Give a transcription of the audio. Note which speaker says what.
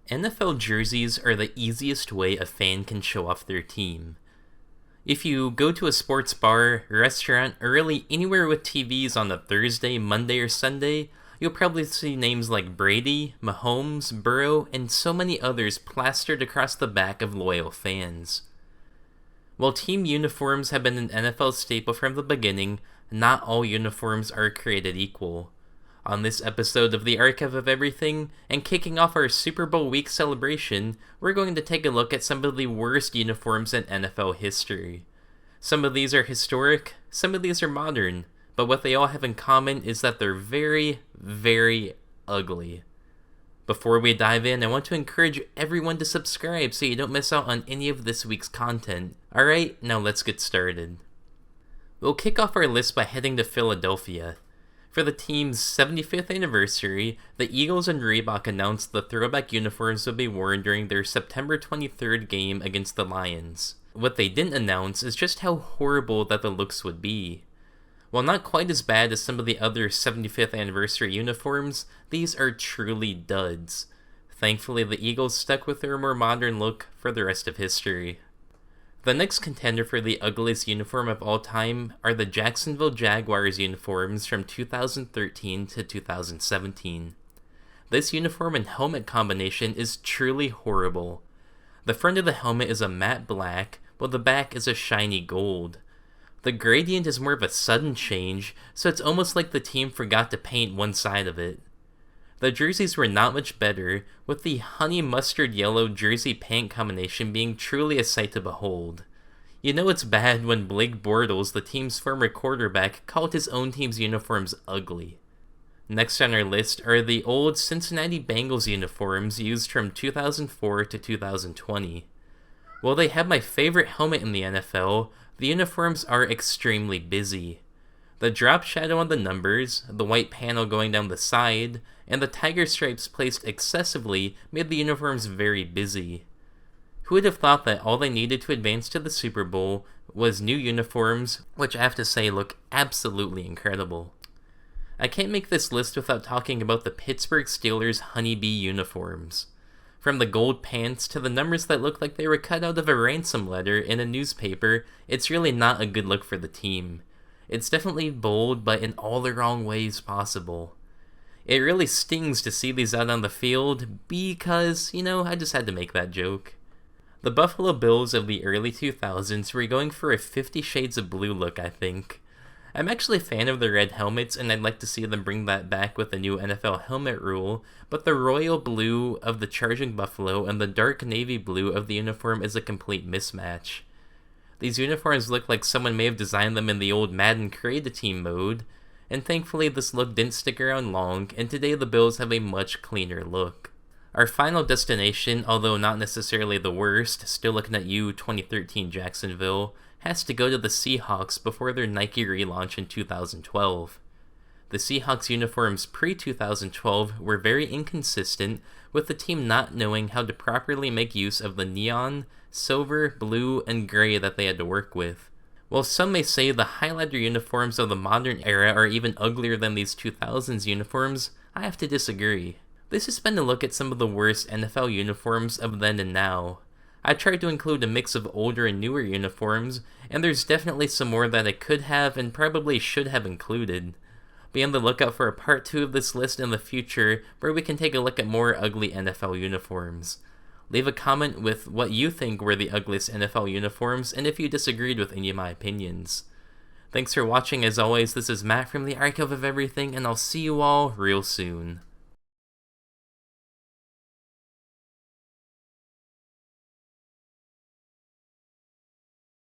Speaker 1: NFL jerseys are the easiest way a fan can show off their team. If you go to a sports bar, restaurant, or really anywhere with TVs on a Thursday, Monday, or Sunday, you'll probably see names like Brady, Mahomes, Burrow, and so many others plastered across the back of loyal fans. While team uniforms have been an NFL staple from the beginning, not all uniforms are created equal. On this episode of the Archive of Everything, and kicking off our Super Bowl week celebration, we're going to take a look at some of the worst uniforms in NFL history. Some of these are historic, some of these are modern, but what they all have in common is that they're very, very ugly. Before we dive in, I want to encourage everyone to subscribe so you don't miss out on any of this week's content. Alright, now let's get started. We'll kick off our list by heading to Philadelphia. For the team's 75th anniversary, the Eagles and Reebok announced the throwback uniforms would be worn during their September 23rd game against the Lions. What they didn't announce is just how horrible that the looks would be. While not quite as bad as some of the other 75th anniversary uniforms, these are truly duds. Thankfully, the Eagles stuck with their more modern look for the rest of history. The next contender for the ugliest uniform of all time are the Jacksonville Jaguars uniforms from 2013 to 2017. This uniform and helmet combination is truly horrible. The front of the helmet is a matte black, while the back is a shiny gold. The gradient is more of a sudden change, so it's almost like the team forgot to paint one side of it. The jerseys were not much better, with the honey mustard yellow jersey pant combination being truly a sight to behold. You know it's bad when Blake Bortles, the team's former quarterback, called his own team's uniforms ugly. Next on our list are the old Cincinnati Bengals uniforms used from 2004 to 2020. While they have my favorite helmet in the NFL, the uniforms are extremely busy. The drop shadow on the numbers, the white panel going down the side, and the tiger stripes placed excessively made the uniforms very busy. Who would have thought that all they needed to advance to the Super Bowl was new uniforms, which I have to say look absolutely incredible. I can't make this list without talking about the Pittsburgh Steelers Honeybee uniforms. From the gold pants to the numbers that look like they were cut out of a ransom letter in a newspaper, it's really not a good look for the team. It's definitely bold, but in all the wrong ways possible. It really stings to see these out on the field because, I just had to make that joke. The Buffalo Bills of the early 2000s were going for a 50 Shades of Blue look, I think. I'm actually a fan of the red helmets, and I'd like to see them bring that back with the new NFL helmet rule, but the royal blue of the charging buffalo and the dark navy blue of the uniform is a complete mismatch. These uniforms look like someone may have designed them in the old Madden Create a Team mode, and thankfully this look didn't stick around long, and today the Bills have a much cleaner look. Our final destination, although not necessarily the worst, still looking at you 2013 Jacksonville, has to go to the Seahawks before their Nike relaunch in 2012. The Seahawks uniforms pre-2012 were very inconsistent, with the team not knowing how to properly make use of the neon, silver, blue, and gray that they had to work with. While some may say the highlighter uniforms of the modern era are even uglier than these 2000s uniforms, I have to disagree. This has been a look at some of the worst NFL uniforms of then and now. I tried to include a mix of older and newer uniforms, and there's definitely some more that I could have and probably should have included. Be on the lookout for a part 2 of this list in the future where we can take a look at more ugly NFL uniforms. Leave a comment with what you think were the ugliest NFL uniforms and if you disagreed with any of my opinions. Thanks for watching. As always, this is Matt from the Archive of Everything, and I'll see you all real soon.